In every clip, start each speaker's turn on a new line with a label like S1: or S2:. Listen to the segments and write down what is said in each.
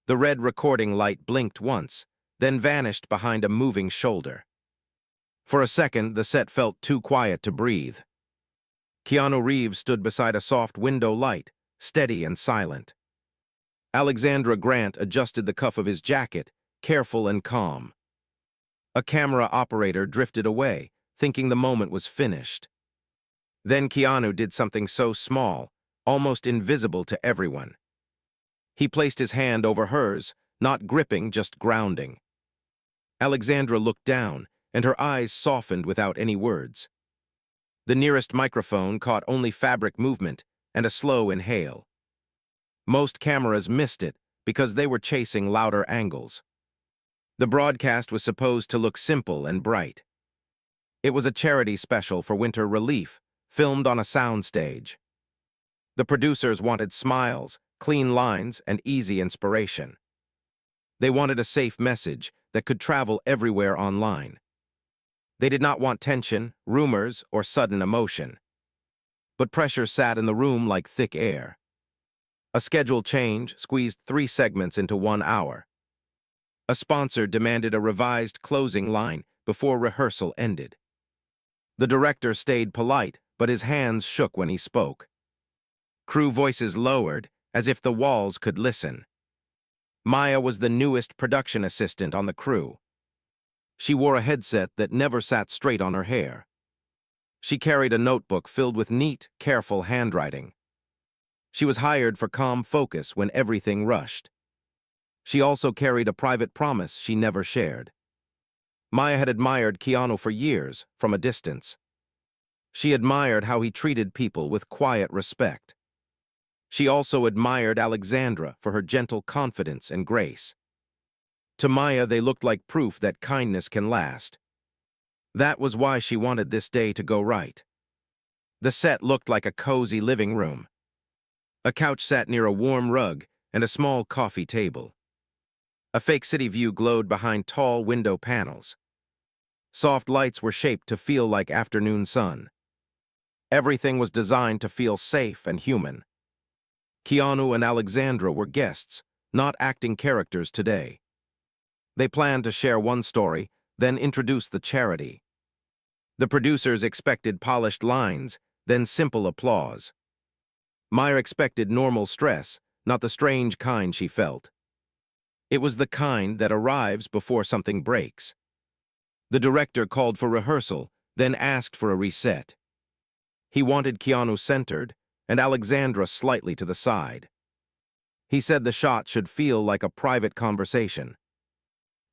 S1: The red recording light blinked once, then vanished behind a moving shoulder. For a second, the set felt too quiet to breathe. Keanu Reeves stood beside a soft window light, steady and silent. Alexandra Grant adjusted the cuff of his jacket, careful and calm. A camera operator drifted away, thinking the moment was finished. Then Keanu did something so small, almost invisible to everyone. He placed his hand over hers, not gripping, just grounding. Alexandra looked down, and her eyes softened without any words. The nearest microphone caught only fabric movement and a slow inhale. Most cameras missed it because they were chasing louder angles. The broadcast was supposed to look simple and bright. It was a charity special for winter relief, filmed on a soundstage. The producers wanted smiles, clean lines, and easy inspiration. They wanted a safe message that could travel everywhere online. They did not want tension, rumors, or sudden emotion. But pressure sat in the room like thick air. A schedule change squeezed 3 segments into 1 hour. A sponsor demanded a revised closing line before rehearsal ended. The director stayed polite, but his hands shook when he spoke. Crew voices lowered, as if the walls could listen. Maya was the newest production assistant on the crew. She wore a headset that never sat straight on her hair. She carried a notebook filled with neat, careful handwriting. She was hired for calm focus when everything rushed. She also carried a private promise she never shared. Maya had admired Keanu for years, from a distance. She admired how he treated people with quiet respect. She also admired Alexandra for her gentle confidence and grace. To Maya, they looked like proof that kindness can last. That was why she wanted this day to go right. The set looked like a cozy living room. A couch sat near a warm rug and a small coffee table. A fake city view glowed behind tall window panels. Soft lights were shaped to feel like afternoon sun. Everything was designed to feel safe and human. Keanu and Alexandra were guests, not acting characters today. They planned to share one story, then introduce the charity. The producers expected polished lines, then simple applause. Maya expected normal stress, not the strange kind she felt. It was the kind that arrives before something breaks. The director called for rehearsal, then asked for a reset. He wanted Keanu centered, and Alexandra slightly to the side. He said the shot should feel like a private conversation.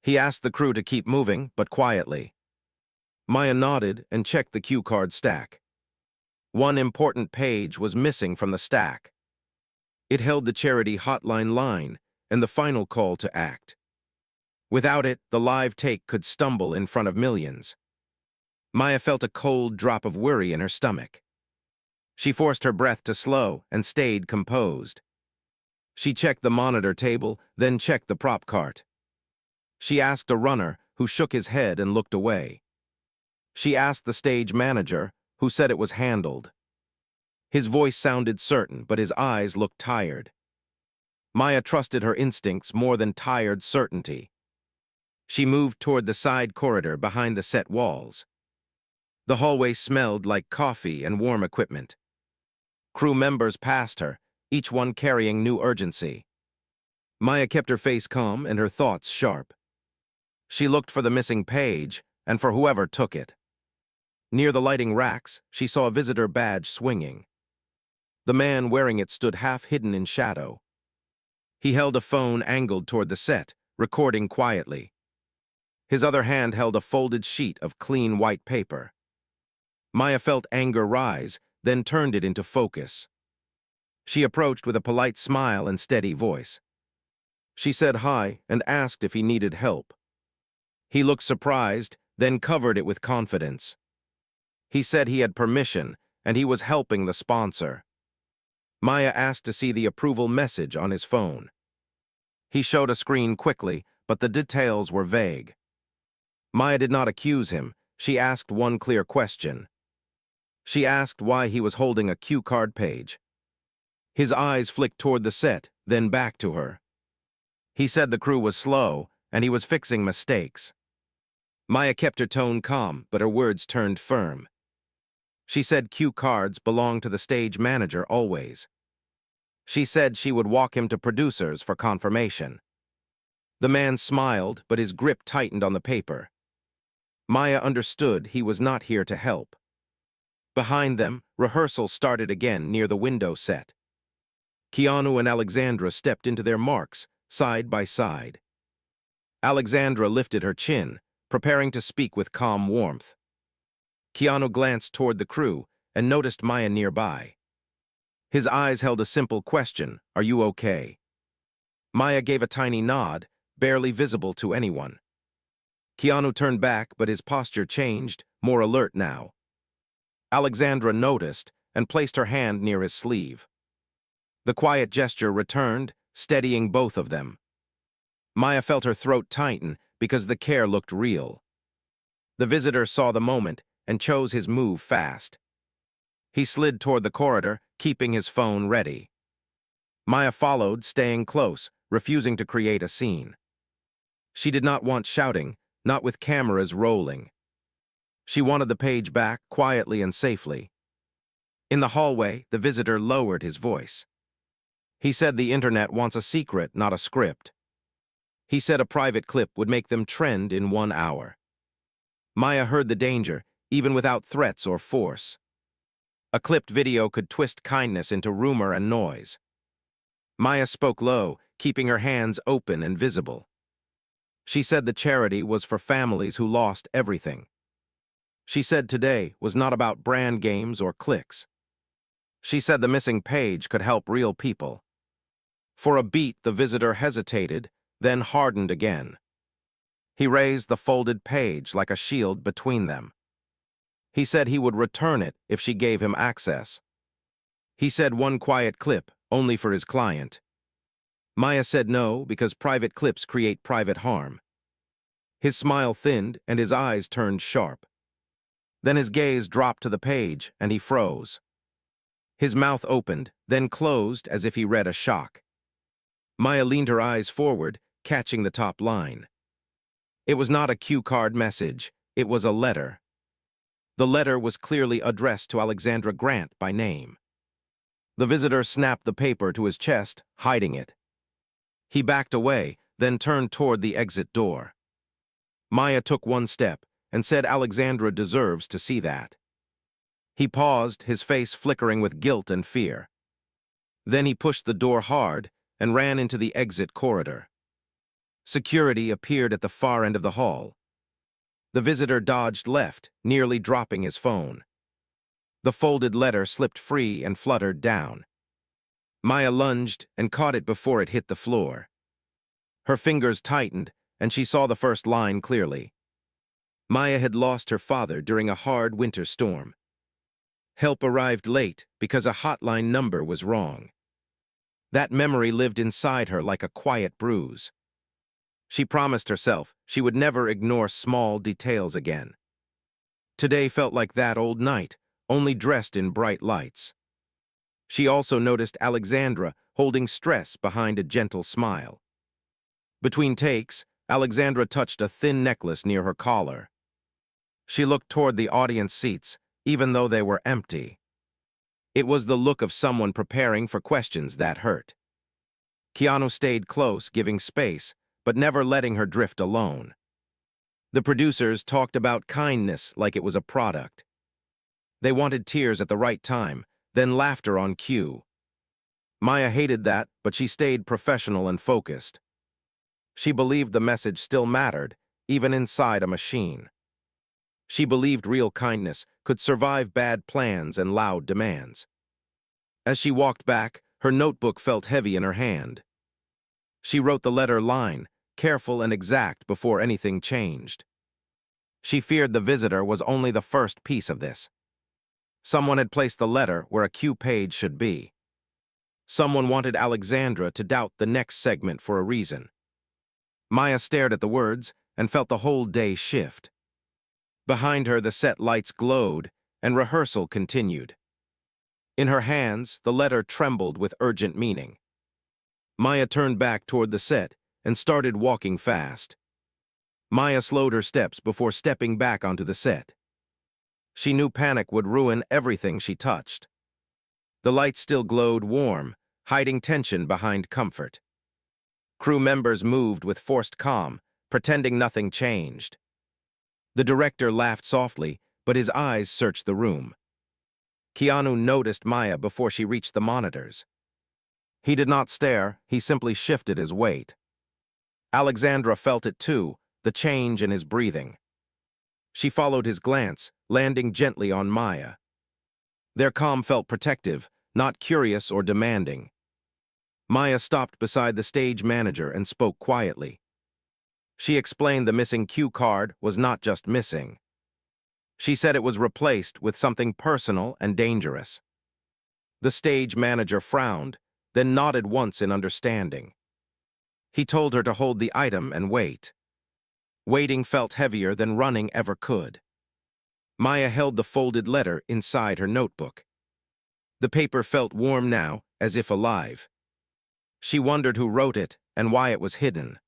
S1: He asked the crew to keep moving, but quietly. Maya nodded and checked the cue card stack. One important page was missing from the stack. It held the charity hotline line and the final call to act. Without it, the live take could stumble in front of millions. Maya felt a cold drop of worry in her stomach. She forced her breath to slow and stayed composed. She checked the monitor table, then checked the prop cart. She asked a runner, who shook his head and looked away. She asked the stage manager, who said it was handled. His voice sounded certain, but his eyes looked tired. Maya trusted her instincts more than tired certainty. She moved toward the side corridor behind the set walls. The hallway smelled like coffee and warm equipment. Crew members passed her, each one carrying new urgency. Maya kept her face calm and her thoughts sharp. She looked for the missing page and for whoever took it. Near the lighting racks, she saw a visitor badge swinging. The man wearing it stood half hidden in shadow. He held a phone angled toward the set, recording quietly. His other hand held a folded sheet of clean white paper. Maya felt anger rise, then turned it into focus. She approached with a polite smile and steady voice. She said hi and asked if he needed help. He looked surprised, then covered it with confidence. He said he had permission, and he was helping the sponsor. Maya asked to see the approval message on his phone. He showed a screen quickly, but the details were vague. Maya did not accuse him. She asked one clear question. She asked why he was holding a cue card page. His eyes flicked toward the set, then back to her. He said the crew was slow, and he was fixing mistakes. Maya kept her tone calm, but her words turned firm. She said cue cards belonged to the stage manager always. She said she would walk him to producers for confirmation. The man smiled, but his grip tightened on the paper. Maya understood he was not here to help. Behind them, rehearsal started again near the window set. Keanu and Alexandra stepped into their marks, side by side. Alexandra lifted her chin, preparing to speak with calm warmth. Keanu glanced toward the crew and noticed Maya nearby. His eyes held a simple question, "Are you okay?" Maya gave a tiny nod, barely visible to anyone. Keanu turned back, but his posture changed, more alert now. Alexandra noticed and placed her hand near his sleeve. The quiet gesture returned, steadying both of them. Maya felt her throat tighten because the care looked real. The visitor saw the moment and chose his move fast. He slid toward the corridor, keeping his phone ready. Maya followed, staying close, refusing to create a scene. She did not want shouting, not with cameras rolling. She wanted the page back, quietly and safely. In the hallway, the visitor lowered his voice. He said the internet wants a secret, not a script. He said a private clip would make them trend in 1 hour. Maya heard the danger, even without threats or force. A clipped video could twist kindness into rumor and noise. Maya spoke low, keeping her hands open and visible. She said the charity was for families who lost everything. She said today was not about brand games or clicks. She said the missing page could help real people. For a beat, the visitor hesitated, then hardened again. He raised the folded page like a shield between them. He said he would return it if she gave him access. He said one quiet clip, only for his client. Maya said no, because private clips create private harm. His smile thinned and his eyes turned sharp. Then his gaze dropped to the page and he froze. His mouth opened, then closed as if he read a shock. Maya leaned her eyes forward, catching the top line. It was not a cue card message, it was a letter. The letter was clearly addressed to Alexandra Grant by name. The visitor snapped the paper to his chest, hiding it. He backed away, then turned toward the exit door. Maya took one step and said Alexandra deserves to see that. He paused, his face flickering with guilt and fear. Then he pushed the door hard and ran into the exit corridor. Security appeared at the far end of the hall. The visitor dodged left, nearly dropping his phone. The folded letter slipped free and fluttered down. Maya lunged and caught it before it hit the floor. Her fingers tightened, and she saw the first line clearly. Maya had lost her father during a hard winter storm. Help arrived late because a hotline number was wrong. That memory lived inside her like a quiet bruise. She promised herself she would never ignore small details again. Today felt like that old night, only dressed in bright lights. She also noticed Alexandra holding stress behind a gentle smile. Between takes, Alexandra touched a thin necklace near her collar. She looked toward the audience seats, even though they were empty. It was the look of someone preparing for questions that hurt. Keanu stayed close, giving space, but never letting her drift alone. The producers talked about kindness like it was a product. They wanted tears at the right time, then laughter on cue. Maya hated that, but she stayed professional and focused. She believed the message still mattered, even inside a machine. She believed real kindness could survive bad plans and loud demands. As she walked back, her notebook felt heavy in her hand. She wrote the letter line, careful and exact before anything changed. She feared the visitor was only the first piece of this. Someone had placed the letter where a cue page should be. Someone wanted Alexandra to doubt the next segment for a reason. Maya stared at the words and felt the whole day shift. Behind her, the set lights glowed, and rehearsal continued. In her hands, the letter trembled with urgent meaning. Maya turned back toward the set and started walking fast. Maya slowed her steps before stepping back onto the set. She knew panic would ruin everything she touched. The lights still glowed warm, hiding tension behind comfort. Crew members moved with forced calm, pretending nothing changed. The director laughed softly, but his eyes searched the room. Keanu noticed Maya before she reached the monitors. He did not stare, he simply shifted his weight. Alexandra felt it too, the change in his breathing. She followed his glance, landing gently on Maya. Their calm felt protective, not curious or demanding. Maya stopped beside the stage manager and spoke quietly. She explained the missing cue card was not just missing. She said it was replaced with something personal and dangerous. The stage manager frowned, then nodded once in understanding. He told her to hold the item and wait. Waiting felt heavier than running ever could. Maya held the folded letter inside her notebook. The paper felt warm now, as if alive. She wondered who wrote it and why it was hidden.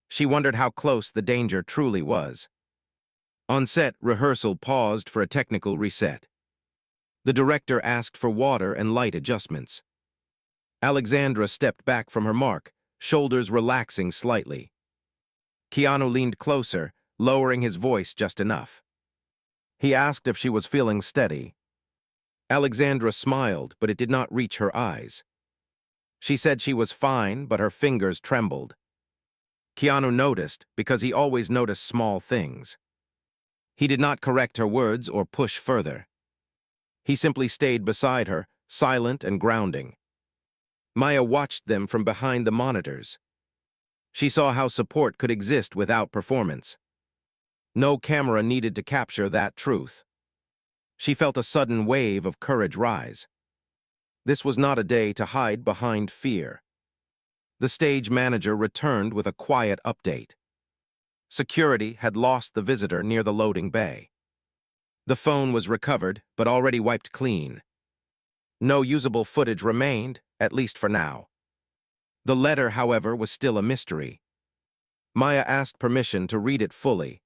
S1: She wondered how close the danger truly was. On set, rehearsal paused for a technical reset. The director asked for water and light adjustments. Alexandra stepped back from her mark, shoulders relaxing slightly. Keanu leaned closer, lowering his voice just enough. He asked if she was feeling steady. Alexandra smiled, but it did not reach her eyes. She said she was fine, but her fingers trembled. Keanu noticed because he always noticed small things. He did not correct her words or push further. He simply stayed beside her, silent and grounding. Maya watched them from behind the monitors. She saw how support could exist without performance. No camera needed to capture that truth. She felt a sudden wave of courage rise. This was not a day to hide behind fear. The stage manager returned with a quiet update. Security had lost the visitor near the loading bay. The phone was recovered, but already wiped clean. No usable footage remained, at least for now. The letter, however, was still a mystery. Maya asked permission to read it fully.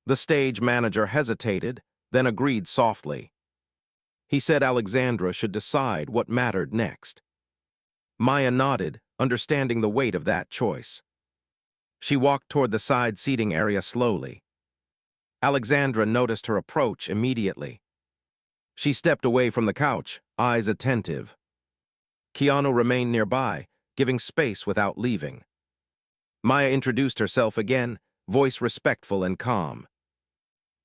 S1: The stage manager hesitated, then agreed softly. He said Alexandra should decide what mattered next. Maya nodded, understanding the weight of that choice. She walked toward the side seating area slowly. Alexandra noticed her approach immediately. She stepped away from the couch, eyes attentive. Keanu remained nearby, giving space without leaving. Maya introduced herself again, voice respectful and calm.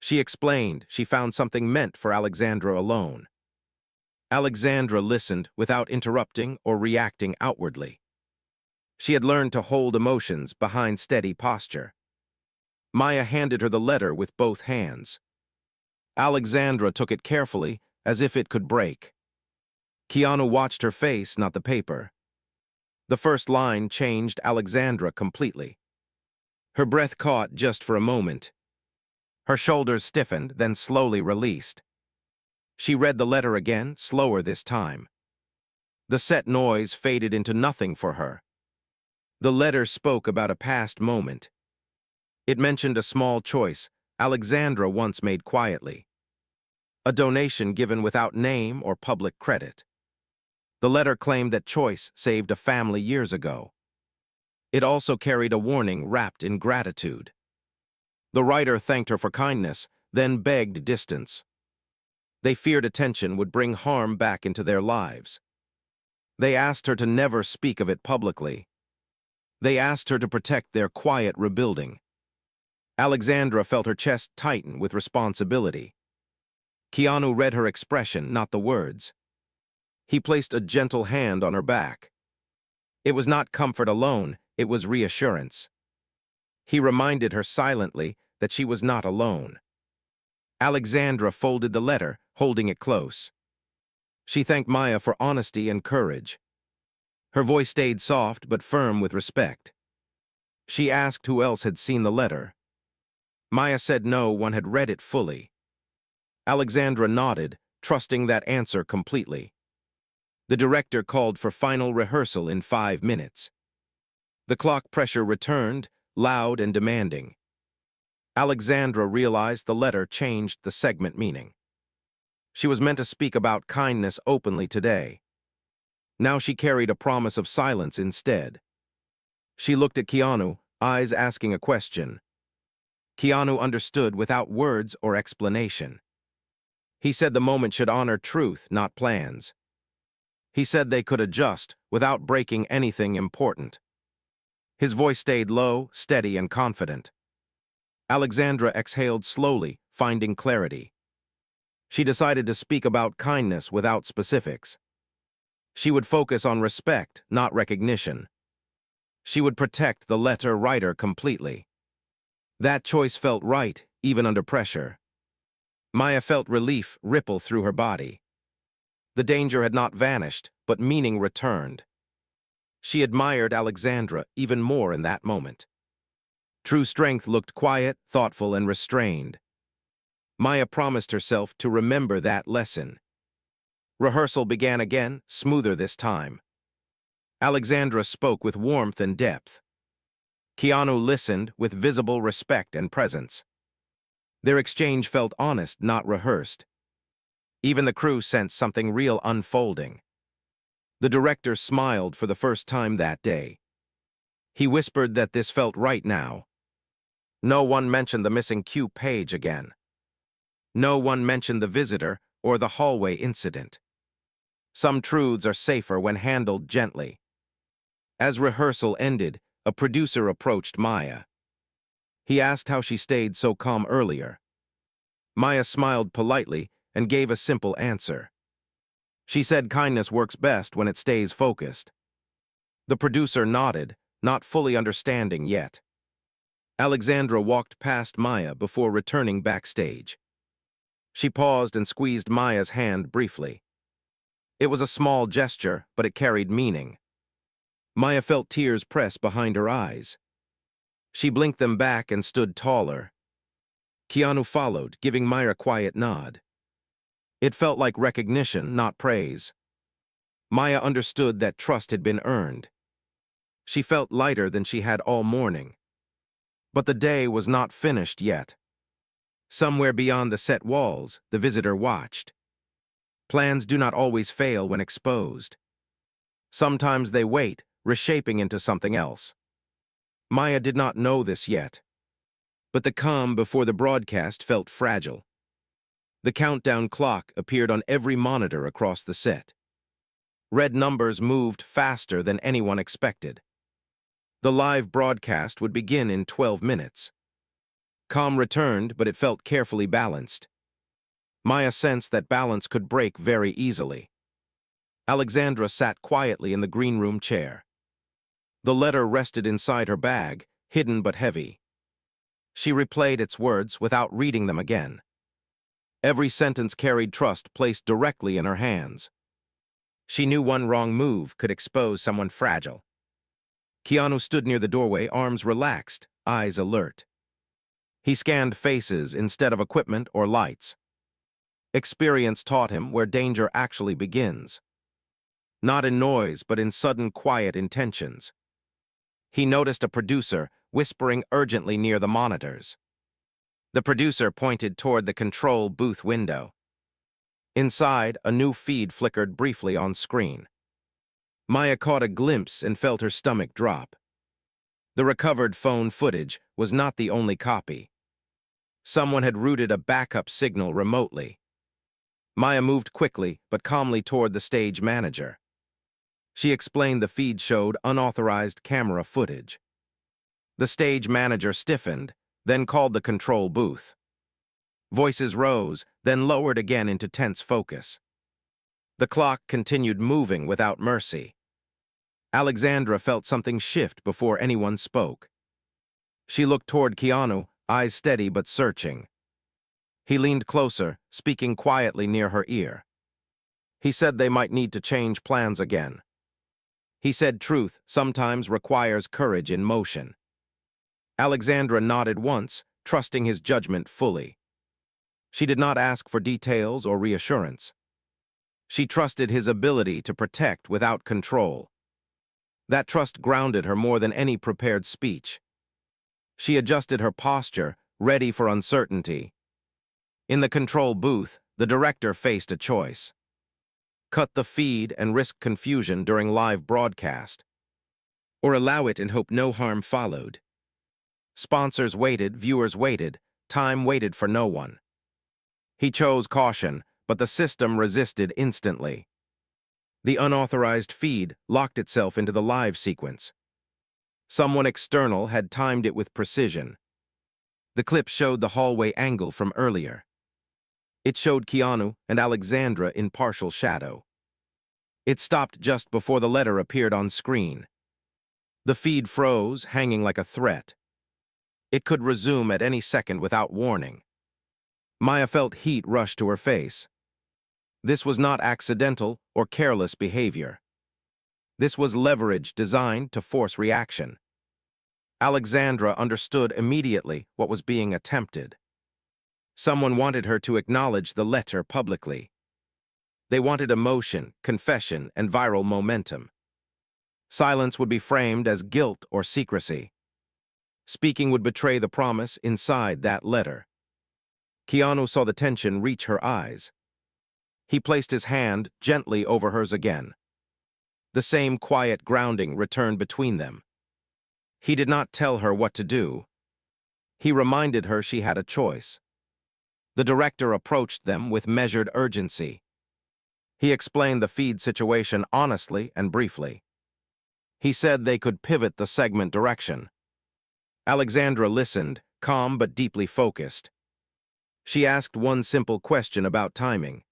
S1: She explained she found something meant for Alexandra alone. Alexandra listened without interrupting or reacting outwardly. She had learned to hold emotions behind steady posture. Maya handed her the letter with both hands. Alexandra took it carefully, as if it could break. Keanu watched her face, not the paper. The first line changed Alexandra completely. Her breath caught just for a moment. Her shoulders stiffened, then slowly released. She read the letter again, slower this time. The set noise faded into nothing for her. The letter spoke about a past moment. It mentioned a small choice Alexandra once made quietly. A donation given without name or public credit. The letter claimed that choice saved a family years ago. It also carried a warning wrapped in gratitude. The writer thanked her for kindness, then begged distance. They feared attention would bring harm back into their lives. They asked her to never speak of it publicly. They asked her to protect their quiet rebuilding. Alexandra felt her chest tighten with responsibility. Keanu read her expression, not the words. He placed a gentle hand on her back. It was not comfort alone, it was reassurance. He reminded her silently that she was not alone. Alexandra folded the letter, holding it close. She thanked Maya for honesty and courage. Her voice stayed soft but firm with respect. She asked who else had seen the letter. Maya said no one had read it fully. Alexandra nodded, trusting that answer completely. The director called for final rehearsal in 5 minutes. The clock pressure returned, loud and demanding. Alexandra realized the letter changed the segment meaning. She was meant to speak about kindness openly today. Now she carried a promise of silence instead. She looked at Keanu, eyes asking a question. Keanu understood without words or explanation. He said the moment should honor truth, not plans. He said they could adjust without breaking anything important. His voice stayed low, steady, and confident. Alexandra exhaled slowly, finding clarity. She decided to speak about kindness without specifics. She would focus on respect, not recognition. She would protect the letter writer completely. That choice felt right, even under pressure. Maya felt relief ripple through her body. The danger had not vanished, but meaning returned. She admired Alexandra even more in that moment. True strength looked quiet, thoughtful, and restrained. Maya promised herself to remember that lesson. Rehearsal began again, smoother this time. Alexandra spoke with warmth and depth. Keanu listened with visible respect and presence. Their exchange felt honest, not rehearsed. Even the crew sensed something real unfolding. The director smiled for the first time that day. He whispered that this felt right now. No one mentioned the missing cue page again. No one mentioned the visitor or the hallway incident. Some truths are safer when handled gently. As rehearsal ended, a producer approached Maya. He asked how she stayed so calm earlier. Maya smiled politely and gave a simple answer. She said kindness works best when it stays focused. The producer nodded, not fully understanding yet. Alexandra walked past Maya before returning backstage. She paused and squeezed Maya's hand briefly. It was a small gesture, but it carried meaning. Maya felt tears press behind her eyes. She blinked them back and stood taller. Keanu followed, giving Maya a quiet nod. It felt like recognition, not praise. Maya understood that trust had been earned. She felt lighter than she had all morning. But the day was not finished yet. Somewhere beyond the set walls, the visitor watched. Plans do not always fail when exposed. Sometimes they wait, reshaping into something else. Maya did not know this yet. But the calm before the broadcast felt fragile. The countdown clock appeared on every monitor across the set. Red numbers moved faster than anyone expected. The live broadcast would begin in 12 minutes. Calm returned, but it felt carefully balanced. Maya sensed that balance could break very easily. Alexandra sat quietly in the green room chair. The letter rested inside her bag, hidden but heavy. She replayed its words without reading them again. Every sentence carried trust placed directly in her hands. She knew one wrong move could expose someone fragile. Keanu stood near the doorway, arms relaxed, eyes alert. He scanned faces instead of equipment or lights. Experience taught him where danger actually begins. Not in noise, but in sudden, quiet intentions. He noticed a producer whispering urgently near the monitors. The producer pointed toward the control booth window. Inside, a new feed flickered briefly on screen. Maya caught a glimpse and felt her stomach drop. The recovered phone footage was not the only copy. Someone had routed a backup signal remotely. Maya moved quickly but calmly toward the stage manager. She explained the feed showed unauthorized camera footage. The stage manager stiffened, then called the control booth. Voices rose, then lowered again into tense focus. The clock continued moving without mercy. Alexandra felt something shift before anyone spoke. She looked toward Keanu, eyes steady but searching. He leaned closer, speaking quietly near her ear. He said they might need to change plans again. He said truth sometimes requires courage in motion. Alexandra nodded once, trusting his judgment fully. She did not ask for details or reassurance. She trusted his ability to protect without control. That trust grounded her more than any prepared speech. She adjusted her posture, ready for uncertainty. In the control booth, the director faced a choice. Cut the feed and risk confusion during live broadcast, or allow it and hope no harm followed. Sponsors waited, viewers waited, time waited for no one. He chose caution, but the system resisted instantly. The unauthorized feed locked itself into the live sequence. Someone external had timed it with precision. The clip showed the hallway angle from earlier. It showed Keanu and Alexandra in partial shadow. It stopped just before the letter appeared on screen. The feed froze, hanging like a threat. It could resume at any second without warning. Maya felt heat rush to her face. This was not accidental or careless behavior. This was leverage designed to force reaction. Alexandra understood immediately what was being attempted. Someone wanted her to acknowledge the letter publicly. They wanted emotion, confession, and viral momentum. Silence would be framed as guilt or secrecy. Speaking would betray the promise inside that letter. Keanu saw the tension reach her eyes. He placed his hand gently over hers again. The same quiet grounding returned between them. He did not tell her what to do. He reminded her she had a choice. The director approached them with measured urgency. He explained the feed situation honestly and briefly. He said they could pivot the segment direction. Alexandra listened, calm but deeply focused. She asked one simple question about timing.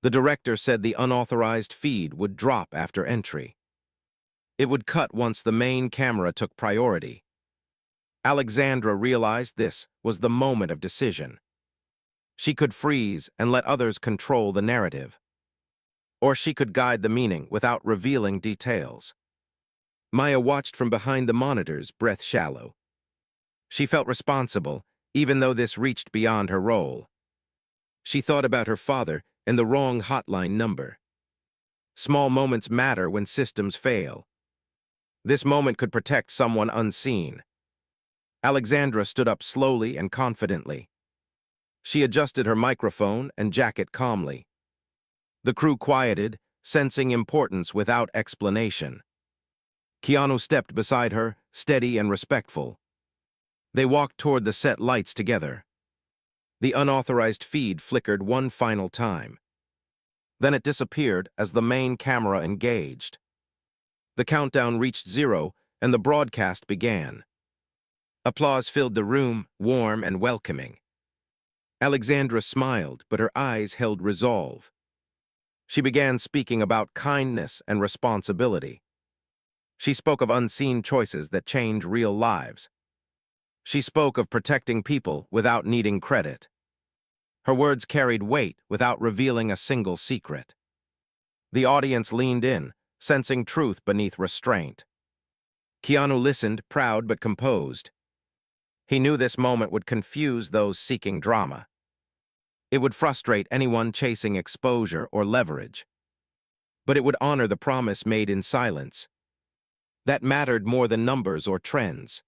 S1: The director said the unauthorized feed would drop after entry. It would cut once the main camera took priority. Alexandra realized this was the moment of decision. She could freeze and let others control the narrative. Or she could guide the meaning without revealing details. Maya watched from behind the monitors, breath shallow. She felt responsible, even though this reached beyond her role. She thought about her father and the wrong hotline number. Small moments matter when systems fail. This moment could protect someone unseen. Alexandra stood up slowly and confidently. She adjusted her microphone and jacket calmly. The crew quieted, sensing importance without explanation. Keanu stepped beside her, steady and respectful. They walked toward the set lights together. The unauthorized feed flickered one final time. Then it disappeared as the main camera engaged. The countdown reached 0, and the broadcast began. Applause filled the room, warm and welcoming. Alexandra smiled, but her eyes held resolve. She began speaking about kindness and responsibility. She spoke of unseen choices that change real lives. She spoke of protecting people without needing credit. Her words carried weight without revealing a single secret. The audience leaned in, sensing truth beneath restraint. Keanu listened, proud but composed. He knew this moment would confuse those seeking drama. It would frustrate anyone chasing exposure or leverage. But it would honor the promise made in silence. That mattered more than numbers or trends.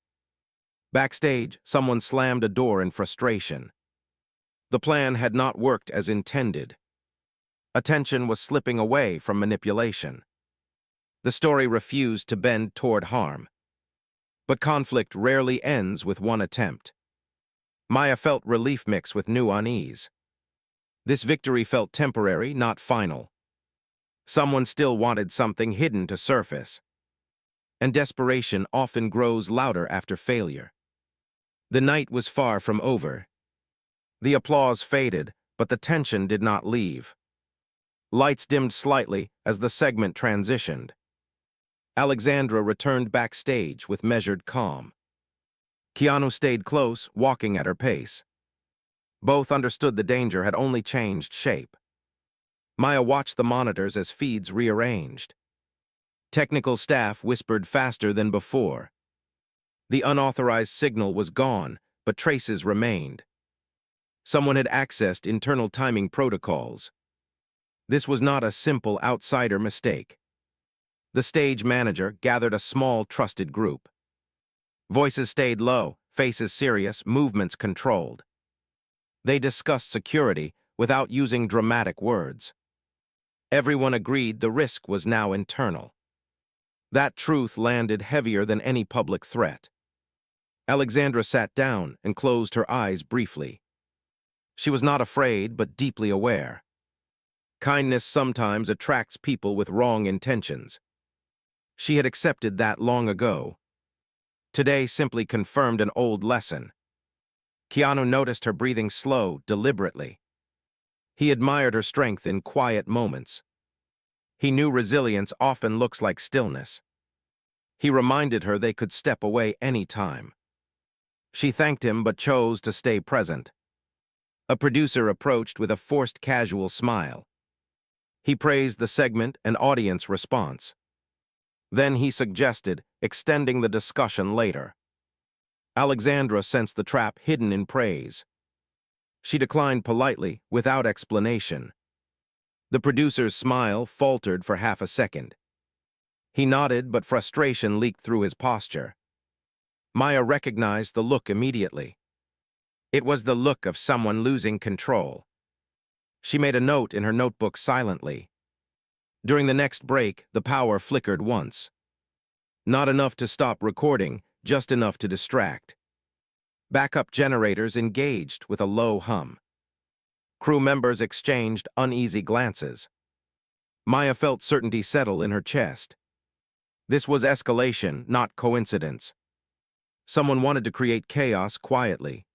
S1: Backstage, someone slammed a door in frustration. The plan had not worked as intended. Attention was slipping away from manipulation. The story refused to bend toward harm. But conflict rarely ends with one attempt. Maya felt relief mix with new unease. This victory felt temporary, not final. Someone still wanted something hidden to surface. And desperation often grows louder after failure. The night was far from over. The applause faded, but the tension did not leave. Lights dimmed slightly as the segment transitioned. Alexandra returned backstage with measured calm. Keanu stayed close, walking at her pace. Both understood the danger had only changed shape. Maya watched the monitors as feeds rearranged. Technical staff whispered faster than before. The unauthorized signal was gone, but traces remained. Someone had accessed internal timing protocols. This was not a simple outsider mistake. The stage manager gathered a small, trusted group. Voices stayed low, faces serious, movements controlled. They discussed security without using dramatic words. Everyone agreed the risk was now internal. That truth landed heavier than any public threat. Alexandra sat down and closed her eyes briefly. She was not afraid, but deeply aware. Kindness sometimes attracts people with wrong intentions. She had accepted that long ago. Today simply confirmed an old lesson. Keanu noticed her breathing slow, deliberately. He admired her strength in quiet moments. He knew resilience often looks like stillness. He reminded her they could step away any time. She thanked him but chose to stay present. A producer approached with a forced casual smile. He praised the segment and audience response. Then he suggested extending the discussion later. Alexandra sensed the trap hidden in praise. She declined politely, without explanation. The producer's smile faltered for half a second. He nodded, but frustration leaked through his posture. Maya recognized the look immediately. It was the look of someone losing control. She made a note in her notebook silently. During the next break, the power flickered once. Not enough to stop recording, just enough to distract. Backup generators engaged with a low hum. Crew members exchanged uneasy glances. Maya felt certainty settle in her chest. This was escalation, not coincidence. Someone wanted to create chaos quietly.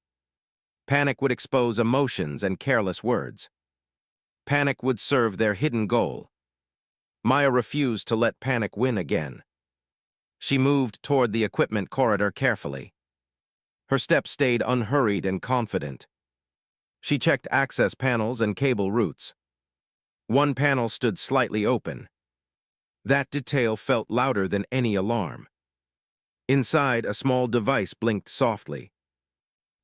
S1: Panic would expose emotions and careless words. Panic would serve their hidden goal. Maya refused to let panic win again. She moved toward the equipment corridor carefully. Her steps stayed unhurried and confident. She checked access panels and cable routes. One panel stood slightly open. That detail felt louder than any alarm. Inside, a small device blinked softly.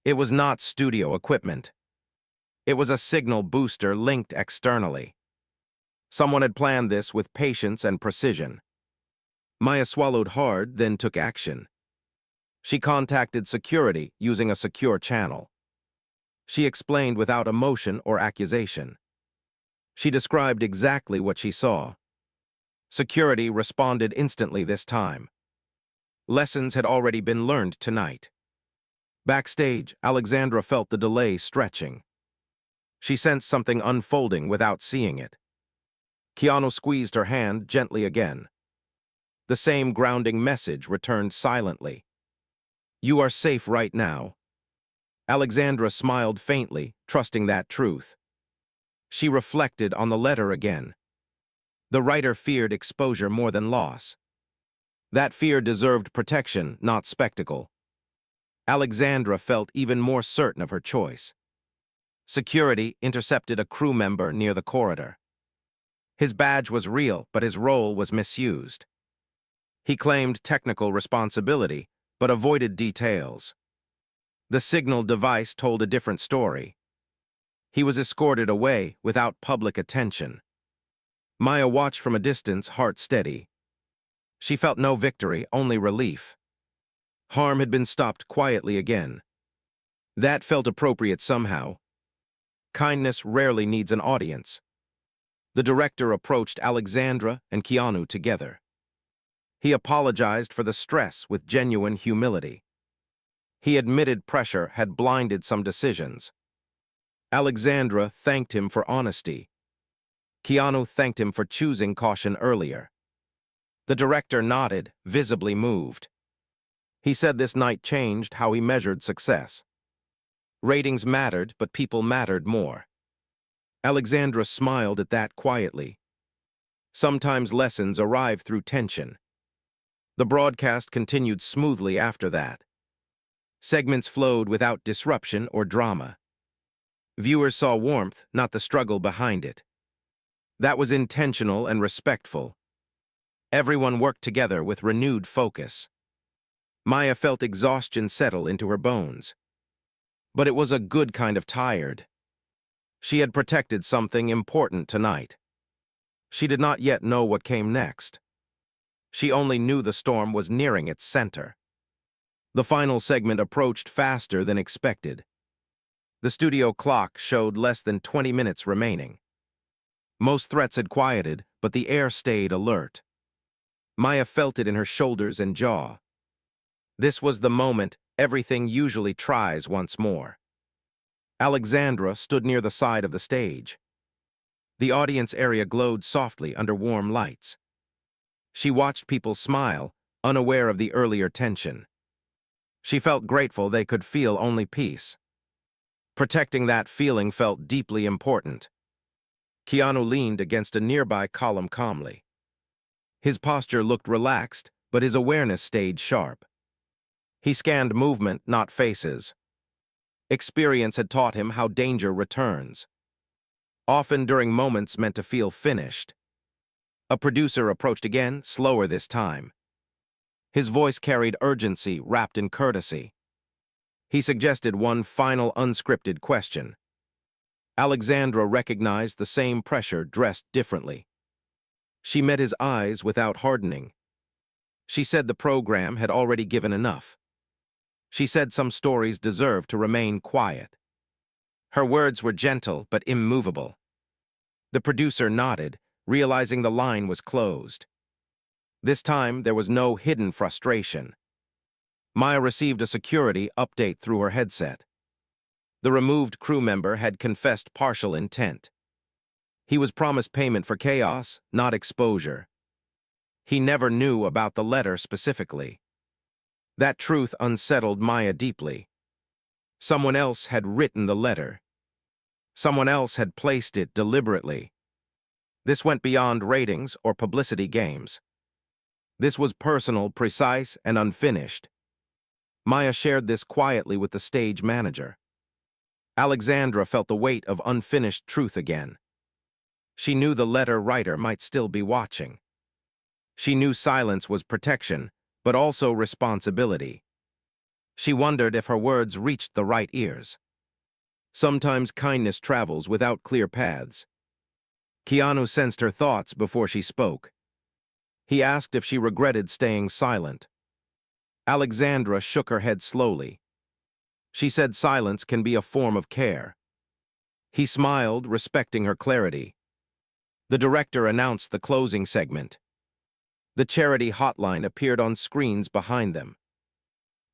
S1: It was not studio equipment. It was a signal booster linked externally. Someone had planned this with patience and precision. Maya swallowed hard, then took action. She contacted security using a secure channel. She explained without emotion or accusation. She described exactly what she saw. Security responded instantly this time. Lessons had already been learned tonight. Backstage, Alexandra felt the delay stretching. She sensed something unfolding without seeing it. Keanu squeezed her hand gently again. The same grounding message returned silently. "You are safe right now." Alexandra smiled faintly, trusting that truth. She reflected on the letter again. The writer feared exposure more than loss. That fear deserved protection, not spectacle. Alexandra felt even more certain of her choice. Security intercepted a crew member near the corridor. His badge was real, but his role was misused. He claimed technical responsibility, but avoided details. The signal device told a different story. He was escorted away without public attention. Maya watched from a distance, heart steady. She felt no victory, only relief. Harm had been stopped quietly again. That felt appropriate somehow. Kindness rarely needs an audience. The director approached Alexandra and Keanu together. He apologized for the stress with genuine humility. He admitted pressure had blinded some decisions. Alexandra thanked him for honesty. Keanu thanked him for choosing caution earlier. The director nodded, visibly moved. He said this night changed how he measured success. Ratings mattered, but people mattered more. Alexandra smiled at that quietly. Sometimes lessons arrive through tension. The broadcast continued smoothly after that. Segments flowed without disruption or drama. Viewers saw warmth, not the struggle behind it. That was intentional and respectful. Everyone worked together with renewed focus. Maya felt exhaustion settle into her bones. But it was a good kind of tired. She had protected something important tonight. She did not yet know what came next. She only knew the storm was nearing its center. The final segment approached faster than expected. The studio clock showed less than 20 minutes remaining. Most threats had quieted, but the air stayed alert. Maya felt it in her shoulders and jaw. This was the moment everything usually tries once more. Alexandra stood near the side of the stage. The audience area glowed softly under warm lights. She watched people smile, unaware of the earlier tension. She felt grateful they could feel only peace. Protecting that feeling felt deeply important. Keanu leaned against a nearby column calmly. His posture looked relaxed, but his awareness stayed sharp. He scanned movement, not faces. Experience had taught him how danger returns, often during moments meant to feel finished. A producer approached again, slower this time. His voice carried urgency wrapped in courtesy. He suggested one final unscripted question. Alexandra recognized the same pressure dressed differently. She met his eyes without hardening. She said the program had already given enough. She said some stories deserved to remain quiet. Her words were gentle but immovable. The producer nodded, realizing the line was closed. This time, there was no hidden frustration. Maya received a security update through her headset. The removed crew member had confessed partial intent. He was promised payment for chaos, not exposure. He never knew about the letter specifically. That truth unsettled Maya deeply. Someone else had written the letter. Someone else had placed it deliberately. This went beyond ratings or publicity games. This was personal, precise, and unfinished. Maya shared this quietly with the stage manager. Alexandra felt the weight of unfinished truth again. She knew the letter writer might still be watching. She knew silence was protection, but also responsibility. She wondered if her words reached the right ears. Sometimes kindness travels without clear paths. Keanu sensed her thoughts before she spoke. He asked if she regretted staying silent. Alexandra shook her head slowly. She said silence can be a form of care. He smiled, respecting her clarity. The director announced the closing segment. The charity hotline appeared on screens behind them.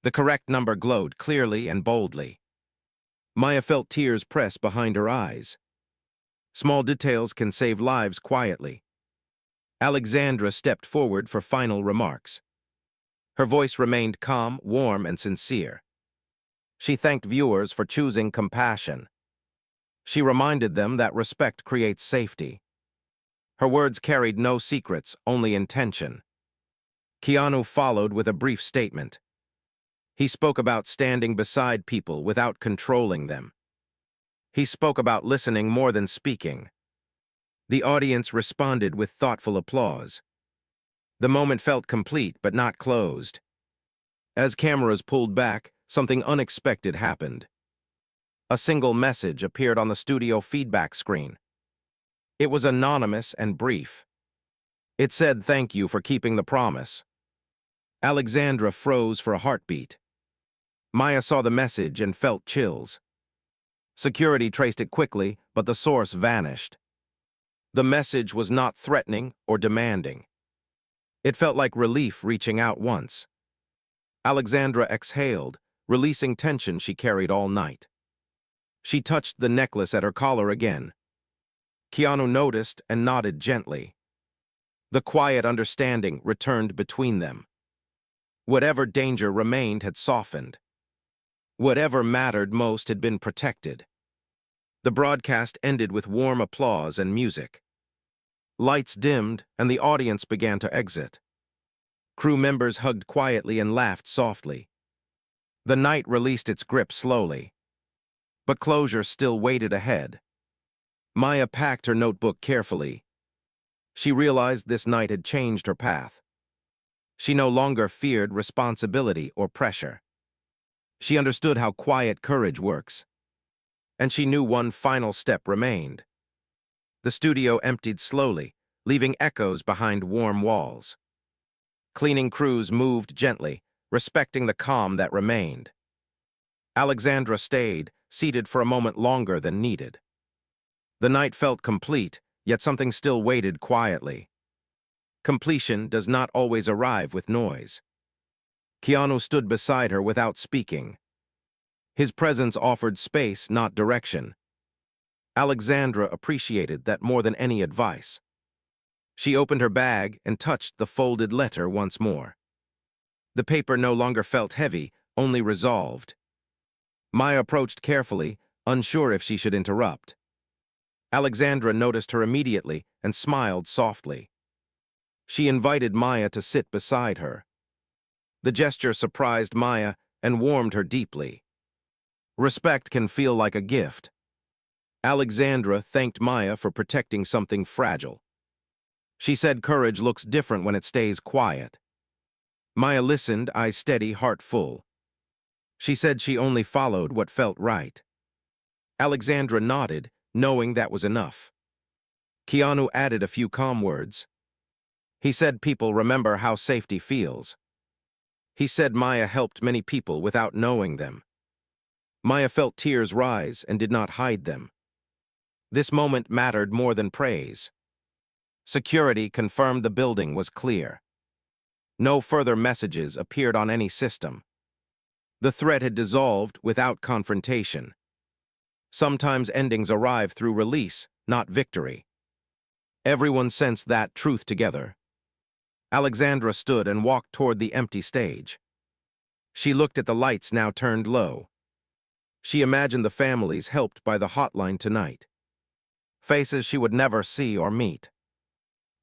S1: The correct number glowed clearly and boldly. Maya felt tears press behind her eyes. Small details can save lives quietly. Alexandra stepped forward for final remarks. Her voice remained calm, warm, and sincere. She thanked viewers for choosing compassion. She reminded them that respect creates safety. Her words carried no secrets, only intention. Keanu followed with a brief statement. He spoke about standing beside people without controlling them. He spoke about listening more than speaking. The audience responded with thoughtful applause. The moment felt complete but not closed. As cameras pulled back, something unexpected happened. A single message appeared on the studio feedback screen. It was anonymous and brief. It said, "Thank you for keeping the promise." Alexandra froze for a heartbeat. Maya saw the message and felt chills. Security traced it quickly, but the source vanished. The message was not threatening or demanding. It felt like relief reaching out once. Alexandra exhaled, releasing tension she carried all night. She touched the necklace at her collar again. Keanu noticed and nodded gently. The quiet understanding returned between them. Whatever danger remained had softened. Whatever mattered most had been protected. The broadcast ended with warm applause and music. Lights dimmed, and the audience began to exit. Crew members hugged quietly and laughed softly. The night released its grip slowly. But closure still waited ahead. Maya packed her notebook carefully. She realized this night had changed her path. She no longer feared responsibility or pressure. She understood how quiet courage works. And she knew one final step remained. The studio emptied slowly, leaving echoes behind warm walls. Cleaning crews moved gently, respecting the calm that remained. Alexandra stayed, seated for a moment longer than needed. The night felt complete, yet something still waited quietly. Completion does not always arrive with noise. Keanu stood beside her without speaking. His presence offered space, not direction. Alexandra appreciated that more than any advice. She opened her bag and touched the folded letter once more. The paper no longer felt heavy, only resolved. Maya approached carefully, unsure if she should interrupt. Alexandra noticed her immediately and smiled softly. She invited Maya to sit beside her. The gesture surprised Maya and warmed her deeply. Respect can feel like a gift. Alexandra thanked Maya for protecting something fragile. She said courage looks different when it stays quiet. Maya listened, eyes steady, heart full. She said she only followed what felt right. Alexandra nodded, knowing that was enough. Keanu added a few calm words. He said people remember how safety feels. He said Maya helped many people without knowing them. Maya felt tears rise and did not hide them. This moment mattered more than praise. Security confirmed the building was clear. No further messages appeared on any system. The threat had dissolved without confrontation. Sometimes endings arrive through release, not victory. Everyone sensed that truth together. Alexandra stood and walked toward the empty stage. She looked at the lights now turned low. She imagined the families helped by the hotline tonight. Faces she would never see or meet.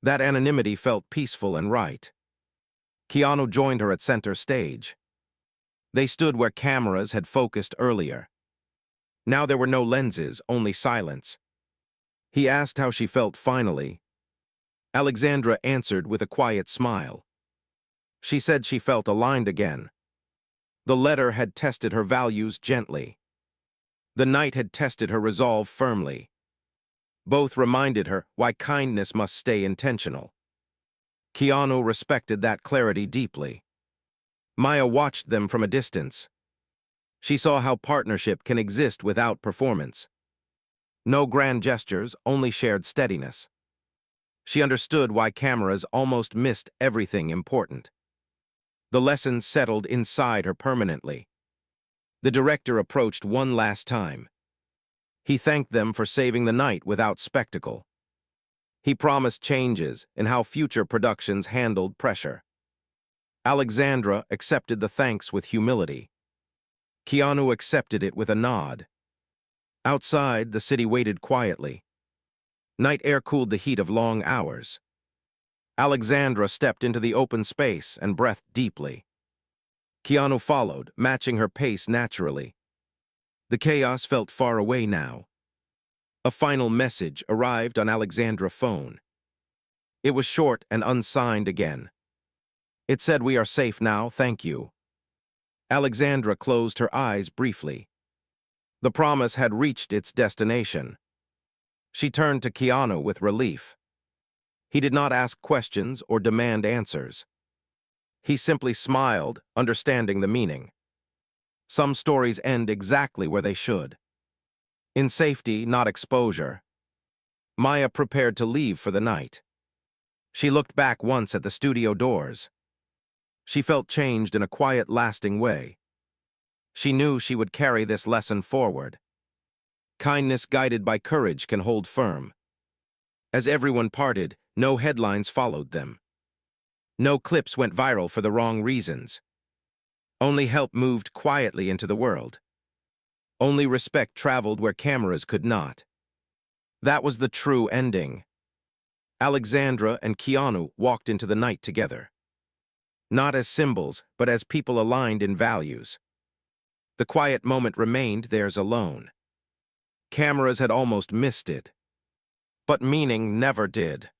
S1: That anonymity felt peaceful and right. Keanu joined her at center stage. They stood where cameras had focused earlier. Now there were no lenses, only silence. He asked how she felt finally. Alexandra answered with a quiet smile. She said she felt aligned again. The letter had tested her values gently. The night had tested her resolve firmly. Both reminded her why kindness must stay intentional. Keanu respected that clarity deeply. Maya watched them from a distance. She saw how partnership can exist without performance. No grand gestures, only shared steadiness. She understood why cameras almost missed everything important. The lessons settled inside her permanently. The director approached one last time. He thanked them for saving the night without spectacle. He promised changes in how future productions handled pressure. Alexandra accepted the thanks with humility. Keanu accepted it with a nod. Outside, the city waited quietly. Night air cooled the heat of long hours. Alexandra stepped into the open space and breathed deeply. Keanu followed, matching her pace naturally. The chaos felt far away now. A final message arrived on Alexandra's phone. It was short and unsigned again. It said, "We are safe now, thank you." Alexandra closed her eyes briefly. The promise had reached its destination. She turned to Keanu with relief. He did not ask questions or demand answers. He simply smiled, understanding the meaning. Some stories end exactly where they should. In safety, not exposure. Maya prepared to leave for the night. She looked back once at the studio doors. She felt changed in a quiet, lasting way. She knew she would carry this lesson forward. Kindness guided by courage can hold firm. As everyone parted, no headlines followed them. No clips went viral for the wrong reasons. Only help moved quietly into the world. Only respect traveled where cameras could not. That was the true ending. Alexandra and Keanu walked into the night together. Not as symbols, but as people aligned in values. The quiet moment remained theirs alone. Cameras had almost missed it. But meaning never did.